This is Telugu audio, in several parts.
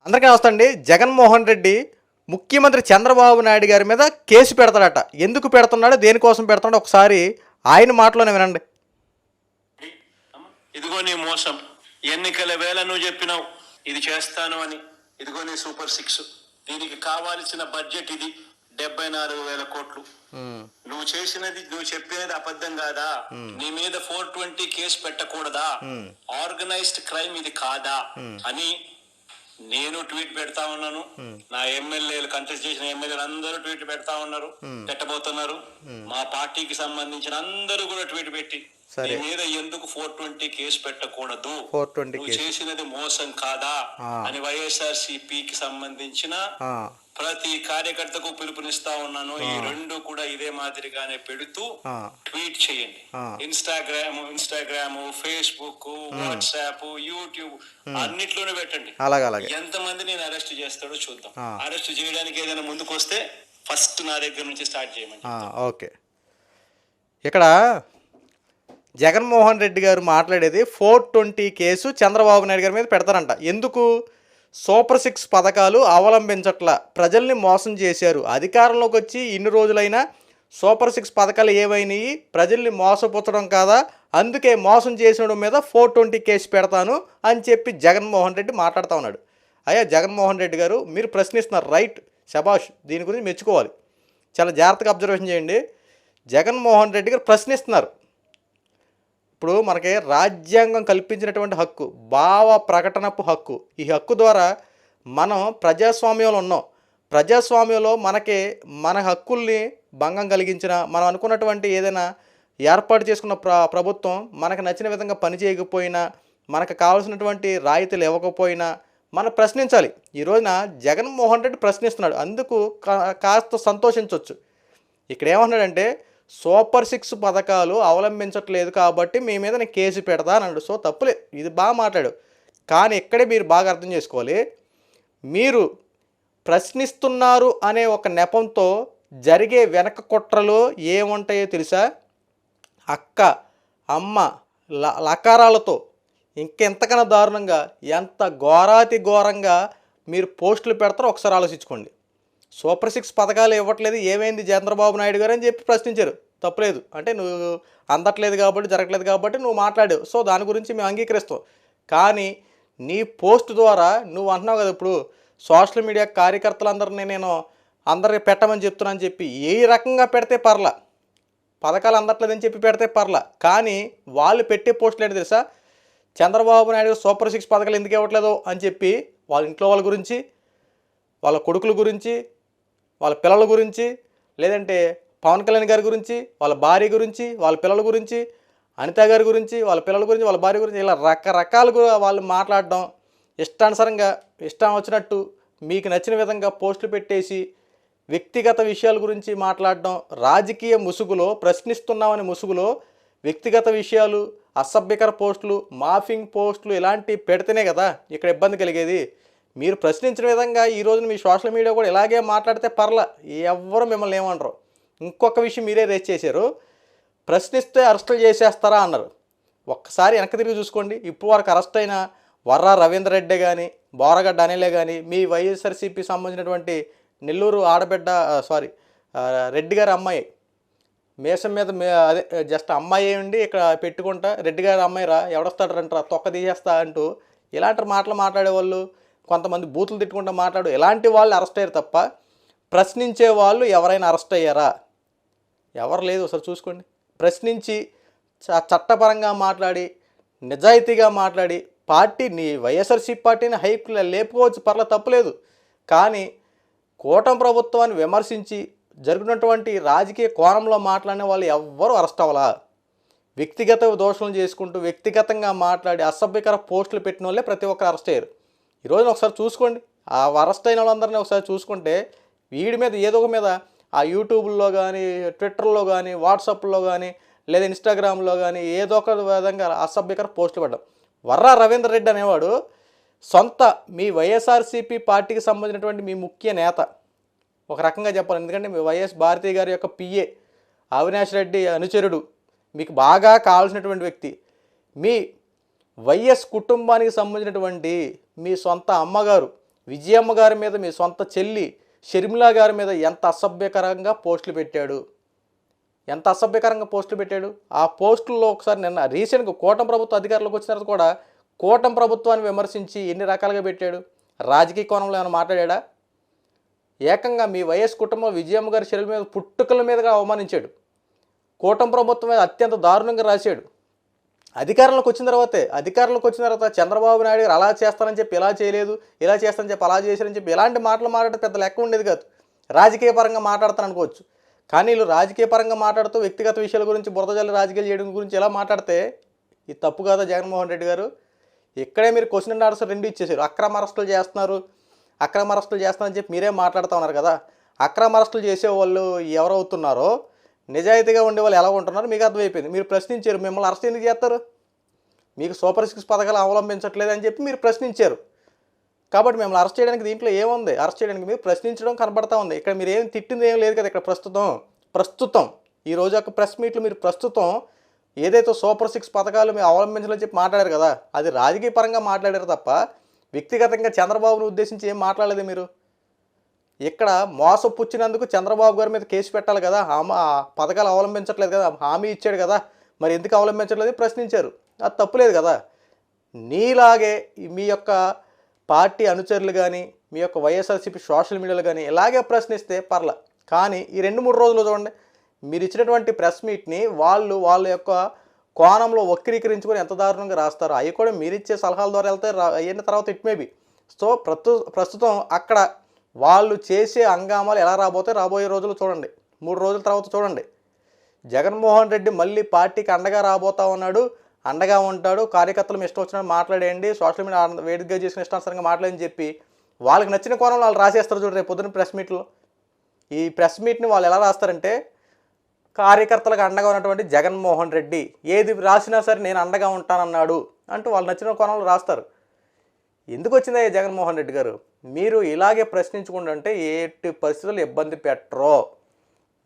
అందరికీ నమస్తే అండి. జగన్మోహన్ రెడ్డి ముఖ్యమంత్రి చంద్రబాబు నాయుడు గారి మీద కేసు పెడతాడట. ఎందుకు పెడుతున్నాడో, దేనికోసం పెడుతున్నాడో ఒకసారి ఆయన మాటలోనే వినండి. ఇదిగో నీ మోసం, ఎన్నికల వేళ నువ్వు చెప్పినావు ఇది చేస్తాను అని. ఇదిగో నీ సూపర్ 6, దీనికి కావాల్సిన బడ్జెట్ ఇది 74,000 కోట్లు. నువ్వు చేసినది, నువ్వు చెప్పినది అబద్ధం కాదా? నీ మీద 420 కేసు పెట్టకూడదా? ఆర్గనైజ్డ్ క్రైమ్ ఇది కాదా అని నేను ట్వీట్ పెడతా ఉన్నాను. నా ఎమ్మెల్యేలు, కంటెస్ట్ చేసిన ఎమ్మెల్యేలు అందరూ ట్వీట్ పెడతా ఉన్నారు, పెట్టబోతున్నారు. మా పార్టీకి సంబంధించిన అందరూ కూడా ట్వీట్ పెట్టి నీ మీద ఎందుకు 420 కేసు పెట్టకూడదు, నువ్వు చేసినది మోసం కాదా అని వైఎస్ఆర్సీపీకి సంబంధించిన ప్రతి కార్యకర్తకు పిలుపునిస్తా ఉన్నాను. ఈ రెండు కూడా ఇదే మాదిరిగానే పెడుతూ ట్వీట్ చేయండి. ఇన్స్టాగ్రామ్, ఫేస్బుక్, వాట్సాప్, యూట్యూబ్ అన్నిట్లోనే పెట్టండి. ఎంతమంది నేను అరెస్ట్ చేస్తాడో చూద్దాం. అరెస్ట్ చేయడానికి ఏదైనా ముందుకు వస్తే ఫస్ట్ నా దగ్గర నుంచి స్టార్ట్ చేయమని. ఓకే, ఇక్కడ జగన్మోహన్ రెడ్డి గారు మాట్లాడేది 420 కేసు చంద్రబాబు నాయుడు గారి మీద పెడతారంట. ఎందుకు? సూపర్ 6 పథకాలు అవలంబించట్ల, ప్రజల్ని మోసం చేశారు. అధికారంలోకి వచ్చి ఇన్ని రోజులైనా సూపర్ 6 పథకాలు ఏమైనాయి, ప్రజల్ని మోసపుచ్చడం కాదా, అందుకే మోసం చేసిన మీద 420 కేసు పెడతాను అని చెప్పి జగన్మోహన్ రెడ్డి మాట్లాడుతూ ఉన్నాడు. అయ్యా జగన్మోహన్ రెడ్డి గారు, మీరు ప్రశ్నిస్తున్నారు, రైట్, శబాష్, దీని గురించి మెచ్చుకోవాలి. చాలా జాగ్రత్తగా అబ్జర్వేషన్ చేయండి. జగన్మోహన్ రెడ్డి గారు ప్రశ్నిస్తున్నారు. ఇప్పుడు మనకి రాజ్యాంగం కల్పించినటువంటి హక్కు, భావ ప్రకటనపు హక్కు. ఈ హక్కు ద్వారా మనం ప్రజాస్వామ్యంలో ఉన్నాం. ప్రజాస్వామ్యంలో మనకి మన హక్కుల్ని భంగం కలిగించిన, మనం అనుకున్నటువంటి ఏదైనా ఏర్పాటు చేసుకున్న ప్రభుత్వం మనకు నచ్చిన విధంగా పనిచేయకపోయినా, మనకు కావాల్సినటువంటి రాయితీలు ఇవ్వకపోయినా మనం ప్రశ్నించాలి. ఈ రోజున జగన్మోహన్ రెడ్డి ప్రశ్నిస్తున్నాడు, అందుకు కాస్త సంతోషించవచ్చు. ఇక్కడ ఏమన్నాడంటే సూపర్ 6 పథకాలు అవలంబించట్లేదు కాబట్టి మీ మీద నేను కేసు పెడతా అన్నాడు. సో తప్పులే, ఇది బాగా మాట్లాడు. కానీ ఇక్కడే మీరు బాగా అర్థం చేసుకోవాలి, మీరు ప్రశ్నిస్తున్నారు అనే ఒక నెపంతో జరిగే వెనక కుట్రలు ఏముంటాయో తెలుసా? అక్క, అమ్మ, లకారాలతో ఇంకెంతకన్నా దారుణంగా, ఎంత ఘోరాతి ఘోరంగా మీరు పోస్టులు పెడతారో ఒకసారి ఆలోచించుకోండి. సూపర్ 6 పథకాలు ఇవ్వట్లేదు, ఏమైంది చంద్రబాబు నాయుడు గారు అని చెప్పి ప్రశ్నించారు. తప్పలేదు, అంటే నువ్వు అందట్లేదు కాబట్టి, జరగట్లేదు కాబట్టి నువ్వు మాట్లాడావు. సో దాని గురించి మేము అంగీకరిస్తాం. కానీ నీ పోస్ట్ ద్వారా నువ్వు అంటున్నావు కదా, ఇప్పుడు సోషల్ మీడియా కార్యకర్తలందరినీ నేను అందరికి పెట్టమని చెప్తున్నాను చెప్పి ఏ రకంగా పెడితే పర్లా, పథకాలు అందట్లేదని చెప్పి పెడితే పర్లా. కానీ వాళ్ళు పెట్టే పోస్టులు ఏంటి తెలుసా? చంద్రబాబు నాయుడు సూపర్ 6 పథకాలు ఎందుకు ఇవ్వట్లేదు అని చెప్పి వాళ్ళ ఇంట్లో వాళ్ళ గురించి, వాళ్ళ కొడుకుల గురించి, వాళ్ళ పిల్లల గురించి, లేదంటే పవన్ కళ్యాణ్ గారి గురించి, వాళ్ళ భార్య గురించి, వాళ్ళ పిల్లల గురించి, అనిత గారి గురించి, వాళ్ళ పిల్లల గురించి, వాళ్ళ భార్య గురించి, ఇలా రకరకాలుగా వాళ్ళు మాట్లాడడం, ఇష్టానుసారంగా ఇష్టం వచ్చినట్టు మీకు నచ్చిన విధంగా పోస్టులు పెట్టేసి వ్యక్తిగత విషయాల గురించి మాట్లాడడం, రాజకీయ ముసుగులో, ప్రశ్నిస్తున్నామనే ముసుగులో వ్యక్తిగత విషయాలు, అసభ్యకర పోస్టులు, మాఫింగ్ పోస్టులు ఇలాంటివి పెడితేనే కదా ఇక్కడ ఇబ్బంది కలిగేది. మీరు ప్రశ్నించిన విధంగా ఈరోజు మీ సోషల్ మీడియా కూడా ఇలాగే మాట్లాడితే పర్లా, ఎవ్వరు మిమ్మల్ని ఏమనరు. ఇంకొక విషయం మీరే రేస్ చేశారు, ప్రశ్నిస్తే అరెస్టులు చేసేస్తారా అన్నారు. ఒక్కసారి వెనక్కి తిరిగి చూసుకోండి. ఇప్పుడు వరకు అరెస్ట్ అయిన వర్రా రవీందర్ రెడ్డి కానీ, బోరగడ్డ అనిలే కానీ, మీ వైఎస్ఆర్సీపీ సంబంధించినటువంటి నెల్లూరు ఆడబిడ్డ, రెడ్డి గారి అమ్మాయి, మేసం మీద అదే జస్ట్ అమ్మాయి ఉండి ఇక్కడ పెట్టుకుంటా, రెడ్డి గారి అమ్మాయి రా ఎవడొస్తాడంటారా, తొక్క తీసేస్తా అంటూ ఇలాంటి మాటలు మాట్లాడేవాళ్ళు, కొంతమంది బూతులు తిట్టుకుంటూ మాట్లాడు, ఇలాంటి వాళ్ళు అరెస్ట్ అయ్యారు తప్ప ప్రశ్నించే వాళ్ళు ఎవరైనా అరెస్ట్ అయ్యారా? ఎవరు లేదు. ఒకసారి చూసుకోండి. ప్రశ్నించి చట్టపరంగా మాట్లాడి, నిజాయితీగా మాట్లాడి, పార్టీని, వైఎస్ఆర్సీపీ పార్టీని హైక్ లేపుకోవచ్చు, పర్ల తప్పులేదు. కానీ కూటమి ప్రభుత్వాన్ని విమర్శించి జరుగుతున్నటువంటి రాజకీయ కోణంలో మాట్లాడిన వాళ్ళు ఎవ్వరూ అరెస్ట్ అవ్వాలా? వ్యక్తిగత దోషాలు చేసుకుంటూ, వ్యక్తిగతంగా మాట్లాడి అసభ్యకర పోస్టులు పెట్టిన వాళ్ళే ప్రతి ఒక్కరు అరెస్ట్ అయ్యారు. ఈరోజు ఒకసారి చూసుకోండి, ఆ అరెస్ట్ అయిన వాళ్ళందరినీ ఒకసారి చూసుకుంటే వీడి మీద ఏదో ఒక మీద ఆ యూట్యూబ్లో కానీ, ట్విట్టర్లో కానీ, వాట్సాప్లో కానీ, లేదా ఇన్స్టాగ్రామ్లో కానీ ఏదో ఒక విధంగా అసభ్యకర పోస్టులు పడ్డాం. వర్రా రవీందర్ రెడ్డి అనేవాడు సొంత మీ వైఎస్ఆర్సీపీ పార్టీకి సంబంధించినటువంటి మీ ముఖ్య నేత, ఒక రకంగా చెప్పాలి. ఎందుకంటే మీ వైఎస్ భారతి గారి యొక్క పిఏ, అవినాష్ రెడ్డి అనుచరుడు, మీకు బాగా కావాల్సినటువంటి వ్యక్తి, మీ వైఎస్ కుటుంబానికి సంబంధించినటువంటి మీ సొంత అమ్మగారు, విజయమ్మ గారి మీద మీ సొంత చెల్లి షర్మిల గారి మీద ఎంత అసభ్యకరంగా పోస్టులు పెట్టాడు, ఎంత అసభ్యకరంగా పోస్టులు పెట్టాడు. ఆ పోస్టుల్లో ఒకసారి నిన్న రీసెంట్గా కూటమి ప్రభుత్వం అధికారంలోకి వచ్చిన తర్వాత కూడా కూటమి ప్రభుత్వాన్ని విమర్శించి ఎన్ని రకాలుగా పెట్టాడు. రాజకీయ కోణంలో ఏమైనా మాట్లాడా? ఏకంగా మీ వైఎస్ కుటుంబం విజయమ్మ గారి షర్మిల మీద పుట్టుకల మీదుగా అవమానించాడు. కూటమి ప్రభుత్వం మీద అత్యంత దారుణంగా రాశాడు. అధికారంలోకి వచ్చిన తర్వాత చంద్రబాబు నాయుడు గారు అలా చేస్తానని చెప్పి ఇలా చేయలేదు, ఇలా చేస్తానని చెప్పి అలా చేశారని చెప్పి ఇలాంటి మాటలు మాట్లాడితే పెద్ద లెక్క ఉండేది కాదు. రాజకీయ పరంగా మాట్లాడతాను అనుకోవచ్చు, కానీ వీళ్ళు రాజకీయ పరంగా మాట్లాడుతూ వ్యక్తిగత విషయాల గురించి బురదజల్లి రాజకీయాలు చేయడం గురించి ఎలా మాట్లాడితే ఇది తప్పు కాదా జగన్మోహన్ రెడ్డి గారు? ఇక్కడే మీరు క్వశ్చన్ అండ్ ఆన్సర్ రెండు ఇచ్చేసారు. అక్రమ అరెస్టులు చేస్తున్నారని చెప్పి మీరే మాట్లాడుతూ ఉన్నారు కదా. అక్రమ అరెస్టులు చేసేవాళ్ళు ఎవరవుతున్నారో, నిజాయితీగా ఉండే వాళ్ళు ఎలా ఉంటున్నారో మీకు అర్థమైపోయింది. మీరు ప్రశ్నించారు, మిమ్మల్ని అరెస్ట్ ఎందుకు చేస్తారు, మీకు సూపర్ 6 పథకాలు అవలంబించట్లేదు అని చెప్పి మీరు ప్రశ్నించారు. కాబట్టి మిమ్మల్ని అరెస్ట్ చేయడానికి దీంట్లో ఏముంది? అరెస్ట్ చేయడానికి మీరు ప్రశ్నించడం కనబడతా ఉంది. ఇక్కడ మీరు ఏం తిట్టింది ఏం లేదు కదా. ఇక్కడ ప్రస్తుతం ఈరోజు ఒక ప్రెస్ మీట్లో మీరు ప్రస్తుతం ఏదైతే సూపర్ 6 పథకాలు మీరు అవలంబించాలని చెప్పి మాట్లాడారు కదా, అది రాజకీయ పరంగా మాట్లాడారు తప్ప వ్యక్తిగతంగా చంద్రబాబును ఉద్దేశించి ఏం మాట్లాడలేదు మీరు. ఇక్కడ మోసపుచ్చినందుకు చంద్రబాబు గారి మీద కేసు పెట్టాలి కదా, పథకాలు అవలంబించట్లేదు కదా, హామీ ఇచ్చాడు కదా, మరి ఎందుకు అవలంబించట్లేదు ప్రశ్నించారు. అది తప్పులేదు కదా. నీలాగే మీ యొక్క పార్టీ అనుచరులు కానీ మీ యొక్క వైఎస్ఆర్సీపీ సోషల్ మీడియాలో కానీ ఇలాగే ప్రశ్నిస్తే పర్లే. కానీ ఈ 2-3 రోజులు చూడండి, మీరు ఇచ్చినటువంటి ప్రెస్ మీట్ని వాళ్ళ యొక్క కోణంలో వక్రీకరించుకొని ఎంత దారుణంగా రాస్తారు. అవి కూడా మీరు ఇచ్చే సలహాల ద్వారా వెళ్తే అయిన తర్వాత ఇట్ మేబీ. సో ప్రస్తుతం అక్కడ వాళ్ళు చేసే హంగామాలు ఎలా రాబోయే రోజులు చూడండి, 3 రోజుల తర్వాత చూడండి. జగన్మోహన్ రెడ్డి మళ్ళీ పార్టీకి అండగా రాబోతా ఉన్నాడు, అండగా ఉంటాడు. కార్యకర్తలు ఇష్టం వచ్చినట్టు మాట్లాడేయండి, సోషల్ మీడియా వేదికగా చేసుకుని ఇష్టానుసారంగా మాట్లాడని చెప్పి వాళ్ళకి నచ్చిన కోణంలో వాళ్ళు రాసేస్తారు. చూడండి రేపు పొద్దున్న ప్రెస్ మీట్లో. ఈ ప్రెస్ మీట్ని వాళ్ళు ఎలా రాస్తారంటే, కార్యకర్తలకు అండగా ఉన్నటువంటి జగన్మోహన్ రెడ్డి ఏది రాసినా సరే నేను అండగా ఉంటానన్నాడు అంటూ వాళ్ళు నచ్చిన కోణంలో రాస్తారు. ఎందుకు వచ్చిందా జగన్మోహన్ రెడ్డి గారు? మీరు ఇలాగే ప్రశ్నించుకుంటుంటే ఎట్టి పరిస్థితుల్లో ఇబ్బంది పెట్టరో.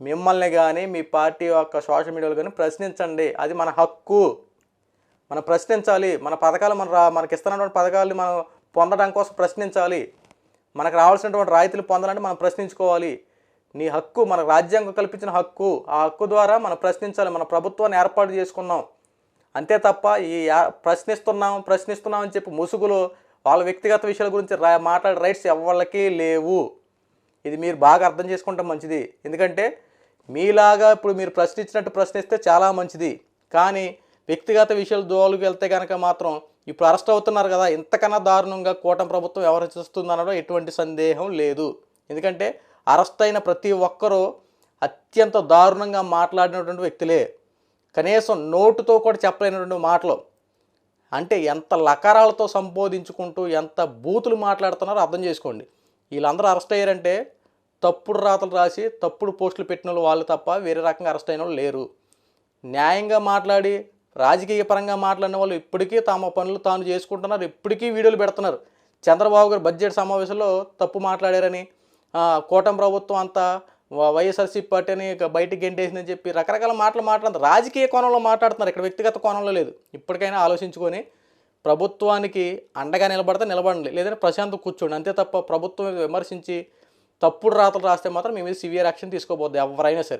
మిమ్మల్ని కానీ మీ పార్టీ యొక్క సోషల్ మీడియాలో కానీ ప్రశ్నించండి, అది మన హక్కు. మనం ప్రశ్నించాలి. మన పథకాలు మనకి ఇస్తున్నటువంటి పథకాలని మనం పొందడం కోసం ప్రశ్నించాలి. మనకు రావాల్సినటువంటి రాయితీలు పొందాలంటే మనం ప్రశ్నించుకోవాలి. నీ హక్కు, మన రాజ్యాంగం కల్పించిన హక్కు. ఆ హక్కు ద్వారా మనం ప్రశ్నించాలి. మన ప్రభుత్వాన్ని ఏర్పాటు చేసుకున్నాం, అంతే తప్ప ఈ ప్రశ్నిస్తున్నాం అని చెప్పి ముసుగులో వాళ్ళ వ్యక్తిగత విషయాల గురించి మాట్లాడే రైట్స్ ఎవరికి లేవు. ఇది మీరు బాగా అర్థం చేసుకుంటే మంచిది. ఎందుకంటే మీలాగా ఇప్పుడు మీరు ప్రశ్నించినట్టు ప్రశ్నిస్తే చాలా మంచిది, కానీ వ్యక్తిగత విషయాలు దోలుకు వెళ్తే కనుక మాత్రం ఇప్పుడు అరెస్ట్ అవుతున్నారు కదా, ఇంతకన్నా దారుణంగా కూటమి ప్రభుత్వం వ్యవహరిస్తుందనడం ఎటువంటి సందేహం లేదు. ఎందుకంటే అరెస్ట్ అయిన ప్రతి ఒక్కరూ అత్యంత దారుణంగా మాట్లాడినటువంటి వ్యక్తులే. కనీసం నోటుతో కూడా చెప్పలేనటువంటి మాటలు. అంటే ఎంత లకారాలతో సంబోధించుకుంటూ ఎంత బూతులు మాట్లాడుతున్నారో అర్థం చేసుకోండి. వీళ్ళందరూ అరెస్ట్ అయ్యారంటే తప్పుడు రాతలు రాసి తప్పుడు పోస్టులు పెట్టిన వాళ్ళు తప్ప వేరే రకంగా అరెస్ట్ అయిన వాళ్ళు లేరు. న్యాయంగా మాట్లాడి రాజకీయ పరంగా మాట్లాడిన వాళ్ళు ఇప్పటికీ తమ పనులు తాను చేసుకుంటున్నారు, ఇప్పటికీ వీడియోలు పెడుతున్నారు. చంద్రబాబు గారు బడ్జెట్ సమావేశంలో తప్పు మాట్లాడారని, కూటమి ప్రభుత్వం అంతా వైఎస్ఆర్సీపీ పార్టీని బయటికి గెంటేసిందని చెప్పి రకరకాల మాటలు మాట్లాడుతున్నారు. రాజకీయ కోణంలో మాట్లాడుతున్నారు, ఇక్కడ వ్యక్తిగత కోణంలో లేదు. ఇప్పటికైనా ఆలోచించుకొని ప్రభుత్వానికి అండగా నిలబడండి, లేదంటే ప్రశాంతం కూర్చోండి, అంతే తప్ప ప్రభుత్వం విమర్శించి తప్పుడు రాతలు రాస్తే మాత్రం మీ మీద సివియర్ యాక్షన్ తీసుకోబోద్ది ఎవరైనా సరే.